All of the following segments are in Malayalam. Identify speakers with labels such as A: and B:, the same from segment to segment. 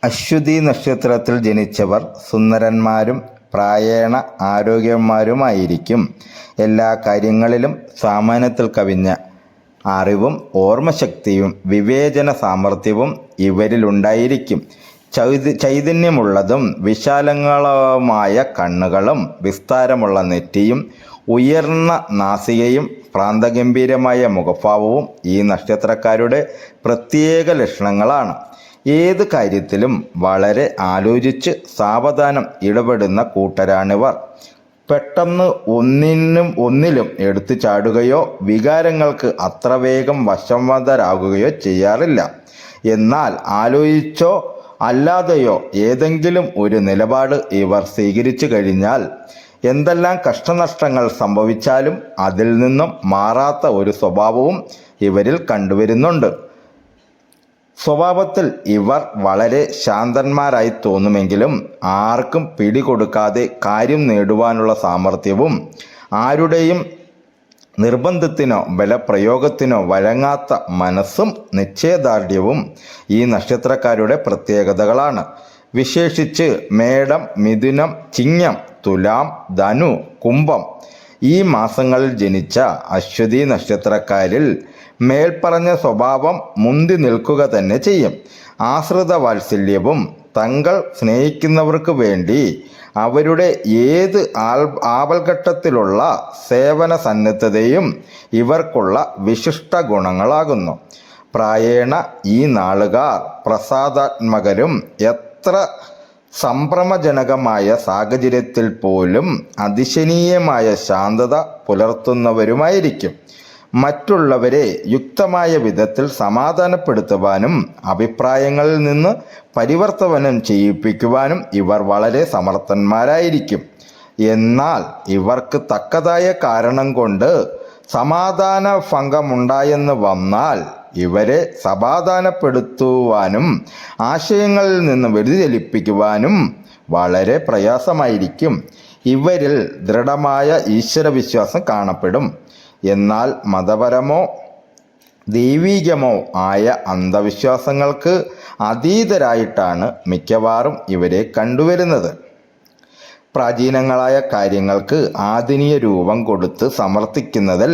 A: അശ്വതി നക്ഷത്രത്തിൽ ജനിച്ചവർ സുന്ദരന്മാരും പ്രായേണ ആരോഗ്യന്മാരുമായിരിക്കും. എല്ലാ കാര്യങ്ങളിലും സാമാന്യത്തിൽ കവിഞ്ഞ അറിവും ഓർമ്മശക്തിയും വിവേചന സാമർഥ്യവും ഇവരിലുണ്ടായിരിക്കും. ചൈതന്യമുള്ളതും വിശാലങ്ങളുമായ കണ്ണുകളും വിസ്താരമുള്ള നെറ്റിയും ഉയർന്ന നാസികയും പ്രാന്തഗംഭീരമായ മുഖഭാവവും ഈ നക്ഷത്രക്കാരുടെ പ്രത്യേക ലക്ഷണങ്ങളാണ്. ഏത് കാര്യത്തിലും വളരെ ആലോചിച്ച് സാവധാനം ഇടപെടുന്ന കൂട്ടരാണിവർ. പെട്ടെന്ന് ഒന്നിലും എടുത്തു ചാടുകയോ വികാരങ്ങൾക്ക് അത്ര വേഗം വശംവദരാകുകയോ ചെയ്യാറില്ല. എന്നാൽ ആലോചിച്ചോ അല്ലാതെയോ ഏതെങ്കിലും ഒരു നിലപാട് ഇവർ സ്വീകരിച്ചു കഴിഞ്ഞാൽ എന്തെല്ലാം കഷ്ടനഷ്ടങ്ങൾ സംഭവിച്ചാലും അതിൽ നിന്നും മാറാത്ത ഒരു സ്വഭാവവും ഇവരിൽ കണ്ടുവരുന്നുണ്ട്. സ്വഭാവത്തിൽ ഇവർ വളരെ ശാന്തന്മാരായി തോന്നുമെങ്കിലും ആർക്കും പിടികൊടുക്കാതെ കാര്യം നേടുവാനുള്ള സാമർഥ്യവും ആരുടെയും നിർബന്ധത്തിനോ ബലപ്രയോഗത്തിനോ വഴങ്ങാത്ത മനസ്സും നിശ്ചയദാർഢ്യവും ഈ നക്ഷത്രക്കാരുടെ പ്രത്യേകതകളാണ്. വിശേഷിച്ച് മേടം, മിഥുനം, ചിങ്ങം, തുലാം, ധനു, കുംഭം ഈ മാസങ്ങളിൽ ജനിച്ച അശ്വതി നക്ഷത്രക്കാരിൽ മേൽപ്പറഞ്ഞ സ്വഭാവം മുന്തി നിൽക്കുക തന്നെ ചെയ്യും. ആശ്രിത വാത്സല്യവും തങ്ങൾ സ്നേഹിക്കുന്നവർക്ക് വേണ്ടി അവരുടെ ഏത് ആപൽഘട്ടത്തിലുള്ള സേവന സന്നദ്ധതയും ഇവർക്കുള്ള വിശിഷ്ട ഗുണങ്ങളാകുന്നു. പ്രായേണ ഈ നാളുകാർ പ്രസാദാത്മകരും എത്ര സംഭ്രമജനകമായ സാഹചര്യത്തിൽ പോലും അതിശയനീയമായ ശാന്തത പുലർത്തുന്നവരുമായിരിക്കും. മറ്റുള്ളവരെ യുക്തമായ വിധത്തിൽ സമാധാനപ്പെടുത്തുവാനും അഭിപ്രായങ്ങളിൽ നിന്ന് പരിവർത്തനം ചെയ്യിപ്പിക്കുവാനും ഇവർ വളരെ സമർത്ഥന്മാരായിരിക്കും. എന്നാൽ ഇവർക്ക് തക്കതായ കാരണം കൊണ്ട് സമാധാന ഭംഗമുണ്ടായെന്ന് വന്നാൽ ഇവരെ സമാധാനപ്പെടുത്തുവാനും ആശയങ്ങളിൽ നിന്ന് വ്യതിചലിപ്പിക്കുവാനും വളരെ പ്രയാസമായിരിക്കും. ഇവരിൽ ദൃഢമായ ഈശ്വരവിശ്വാസം കാണപ്പെടും. എന്നാൽ മതപരമോ ദൈവീകമോ ആയ അന്ധവിശ്വാസങ്ങൾക്ക് അതീതരായിട്ടാണ് മിക്കവാറും ഇവരെ കണ്ടുവരുന്നത്. പ്രാചീനങ്ങളായ കാര്യങ്ങൾക്ക് ആധുനിക രൂപം കൊടുത്ത് സമർത്ഥിക്കുന്നതിൽ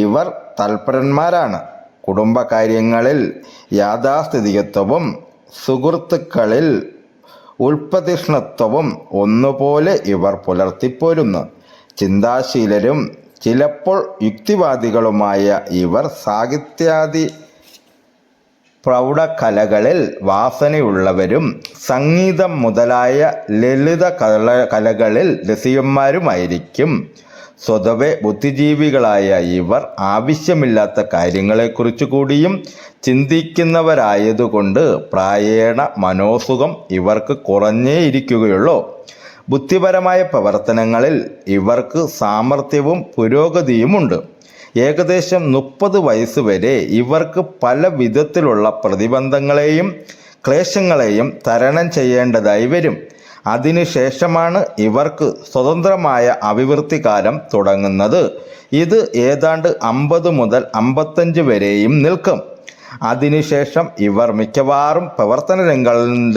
A: ഇവർ തൽപരന്മാരാണ്. കുടുംബകാര്യങ്ങളിൽ യാഥാസ്ഥിതികത്വവും സുഹൃത്തുക്കളിൽ ഉൽപ്പതിഷ്ണത്വവും ഒന്നുപോലെ ഇവർ പുലർത്തിപ്പോരുന്നു. ചിന്താശീലരും ചിലപ്പോൾ യുക്തിവാദികളുമായ ഇവർ സാഹിത്യാദി പ്രൗഢകലകളിൽ വാസനയുള്ളവരും സംഗീതം മുതലായ ലളിത കലകളിൽ രസികന്മാരുമായിരിക്കും. സ്വതവേ ബുദ്ധിജീവികളായ ഇവർ ആവശ്യമില്ലാത്ത കാര്യങ്ങളെക്കുറിച്ച് കൂടിയും ചിന്തിക്കുന്നവരായതുകൊണ്ട് പ്രായേണ മനോസുഖം ഇവർക്ക് കുറഞ്ഞേയിരിക്കുകയുള്ളൂ. ബുദ്ധിപരമായ പ്രവർത്തനങ്ങളിൽ ഇവർക്ക് സാമർഥ്യവും പുരോഗതിയുമുണ്ട്. ഏകദേശം 30 വയസ്സ് വരെ ഇവർക്ക് പല വിധത്തിലുള്ള പ്രതിബന്ധങ്ങളെയും ക്ലേശങ്ങളെയും തരണം ചെയ്യേണ്ടതായി വരും. അതിനുശേഷമാണ് ഇവർക്ക് സ്വതന്ത്രമായ അഭിവൃദ്ധികാലം തുടങ്ങുന്നത്. ഇത് ഏതാണ്ട് 50 മുതൽ 55 വരെയും നിൽക്കും. അതിനുശേഷം ഇവർ മിക്കവാറും പ്രവർത്തന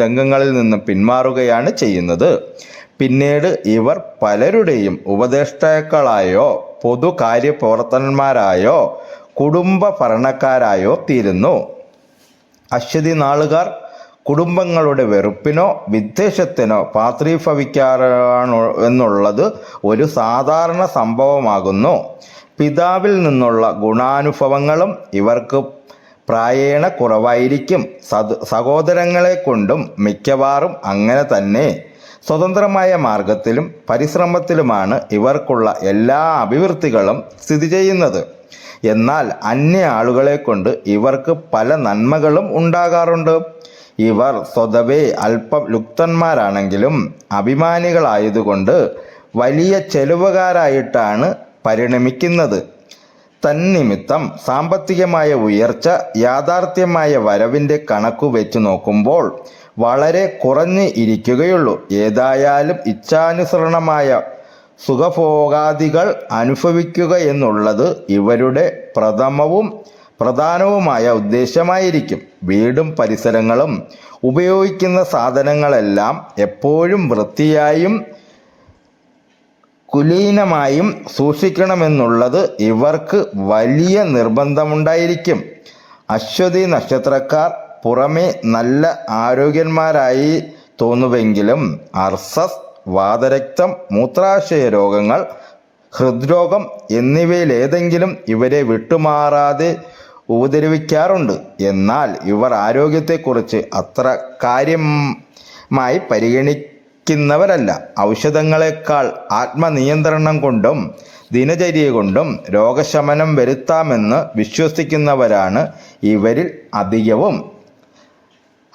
A: രംഗങ്ങളിൽ നിന്ന് പിന്മാറുകയാണ് ചെയ്യുന്നത്. പിന്നീട് ഇവർ പലരുടെയും ഉപദേഷ്ടാക്കളായോ പൊതുകാര്യപ്രവർത്തകന്മാരായോ കുടുംബ ഭരണക്കാരായോ തീരുന്നു. അശ്വതി നാളുകാർ കുടുംബങ്ങളുടെ വെറുപ്പിനോ വിദ്വേഷത്തിനോ പാത്രീഭവിക്കാറാണ് എന്നുള്ളത് ഒരു സാധാരണ സംഭവമാകുന്നു. പിതാവിൽ നിന്നുള്ള ഗുണാനുഭവങ്ങളും ഇവർക്ക് പ്രായേണ കുറവായിരിക്കും. സഹോദരങ്ങളെ കൊണ്ടും മിക്കവാറും അങ്ങനെ തന്നെ. സ്വതന്ത്രമായ മാർഗത്തിലും പരിശ്രമത്തിലുമാണ് ഇവർക്കുള്ള എല്ലാ അഭിവൃദ്ധികളും സ്ഥിതി ചെയ്യുന്നത്. എന്നാൽ അന്യ ആളുകളെ കൊണ്ട് ഇവർക്ക് പല നന്മകളും ഉണ്ടാകാറുണ്ട്. ഇവർ സ്വതവേ അല്പം ലുപ്തന്മാരാണെങ്കിലും അഭിമാനികളായതുകൊണ്ട് വലിയ ചെലവുകാരായിട്ടാണ് പരിണമിക്കുന്നത്. തന്നിമിത്തം സാമ്പത്തികമായ ഉയർച്ച യാഥാർത്ഥ്യമായ വരവിൻ്റെ കണക്കു വെച്ച് നോക്കുമ്പോൾ വളരെ കുറഞ്ഞ് ഇരിക്കുകയുള്ളൂ. ഏതായാലും ഇച്ഛാനുസരണമായ സുഖഭോഗാദികൾ അനുഭവിക്കുക എന്നുള്ളത് ഇവരുടെ പ്രഥമവും പ്രധാനവുമായ ഉദ്ദേശമായിരിക്കും. വീടും പരിസരങ്ങളും ഉപയോഗിക്കുന്ന സാധനങ്ങളെല്ലാം എപ്പോഴും വൃത്തിയായും കുലീനമായും സൂക്ഷിക്കണമെന്നുള്ളത് ഇവർക്ക് വലിയ നിർബന്ധമുണ്ടായിരിക്കും. അശ്വതി നക്ഷത്രക്കാർ പുറമേ നല്ല ആരോഗ്യന്മാരായി തോന്നുമെങ്കിലും അർസസ്, വാതരക്തം, മൂത്രാശയ രോഗങ്ങൾ, ഹൃദ്രോഗം എന്നിവയിലേതെങ്കിലും ഇവരെ വിട്ടുമാറാതെ ഉപദ്രവിക്കാറുണ്ട്. എന്നാൽ ഇവർ ആരോഗ്യത്തെക്കുറിച്ച് അത്ര കാര്യമായി പരിഗണിക്കുന്നവരല്ല. ഔഷധങ്ങളെക്കാൾ ആത്മനിയന്ത്രണം കൊണ്ടും ദിനചര്യ കൊണ്ടും രോഗശമനം വരുത്താമെന്ന് വിശ്വസിക്കുന്നവരാണ് ഇവരിൽ അധികവും.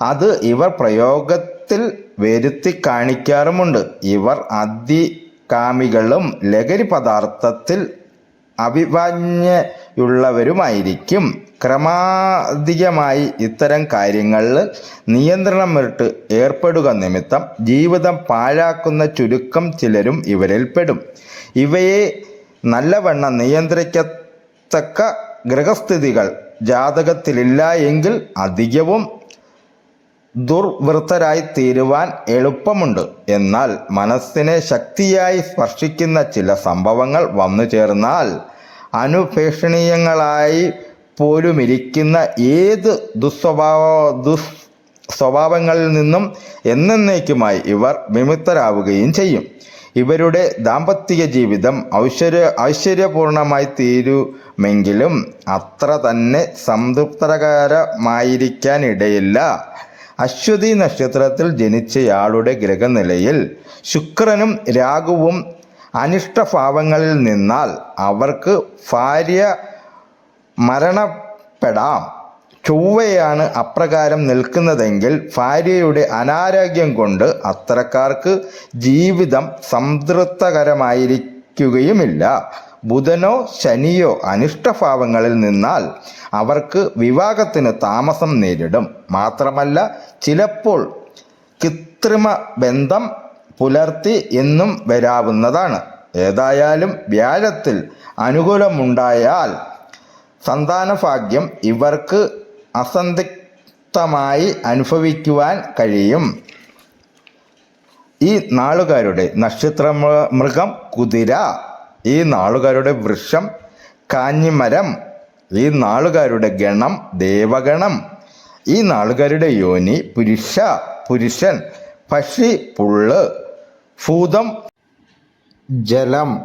A: അത് ഇവർ പ്രയോഗത്തിൽ വരുത്തി കാണിക്കാറുമുണ്ട്. ഇവർ അതികാമികളും ലഹരി പദാർത്ഥത്തിൽ അഭിവാഞ്യയുള്ളവരുമായിരിക്കും. ക്രമാധികമായി ഇത്തരം കാര്യങ്ങളിൽ നിയന്ത്രണം വിട്ട് ഏർപ്പെടുക നിമിത്തം ജീവിതം പാഴാക്കുന്ന ചുരുക്കം ചിലരും ഇവരിൽപ്പെടും. ഇവയെ നല്ലവണ്ണം നിയന്ത്രിക്കത്തക്ക ഗ്രഹസ്ഥിതികൾ ജാതകത്തിലില്ല എങ്കിൽ അധികവും ദുർവൃത്തരായി തീരുവാൻ എളുപ്പമുണ്ട്. എന്നാൽ മനസ്സിനെ ശക്തിയായി സ്പർശിക്കുന്ന ചില സംഭവങ്ങൾ വന്നു ചേർന്നാൽ അനുപേക്ഷണീയങ്ങളായി പോലുമിരിക്കുന്ന ഏത് ദുസ്വഭാവങ്ങളിൽ നിന്നും എന്നേക്കുമായി ഇവർ വിമുക്തരാവുകയും ചെയ്യും. ഇവരുടെ ദാമ്പത്തിക ജീവിതം ഐശ്വര്യപൂർണമായി തീരുമെങ്കിലും അത്ര തന്നെ സംതൃപ്തകരമായിരിക്കാനിടയില്ല. അശ്വതി നക്ഷത്രത്തിൽ ജനിച്ചയാളുടെ ഗ്രഹനിലയിൽ ശുക്രനും രാഹുവും അനിഷ്ടഭാവങ്ങളിൽ നിന്നാൽ അവർക്ക് ഭാര്യ മരണപ്പെടാം. ചൊവ്വയാണ് അപ്രകാരം നിൽക്കുന്നതെങ്കിൽ ഭാര്യയുടെ അനാരോഗ്യം കൊണ്ട് അത്തരക്കാർക്ക് ജീവിതം സംതൃപ്തകരമായിരിക്കുകയുമില്ല. ബുധനോ ശനിയോ അനിഷ്ടഭാവങ്ങളിൽ നിന്നാൽ അവർക്ക് വിവാഹത്തിന് താമസം നേരിടും. മാത്രമല്ല ചിലപ്പോൾ കൃത്രിമ ബന്ധം പുലർത്തി എന്നും വരാവുന്നതാണ്. ഏതായാലും വ്യാഴത്തിൽ അനുകൂലമുണ്ടായാൽ സന്താനഭാഗ്യം ഇവർക്ക് അസന്ധിഗ്ധമായി അനുഭവിക്കുവാൻ കഴിയും. ഈ നാളുകാരുടെ നക്ഷത്രമൃഗം കുതിര. ഈ നാളുകാരുടെ വൃക്ഷം കാഞ്ഞിമരം. ഈ നാളുകാരുടെ ഗണം ദേവഗണം. ഈ നാളുകാരുടെ യോനി പുരുഷൻ. പക്ഷി പുള്ള്. ഭൂതം ജലം.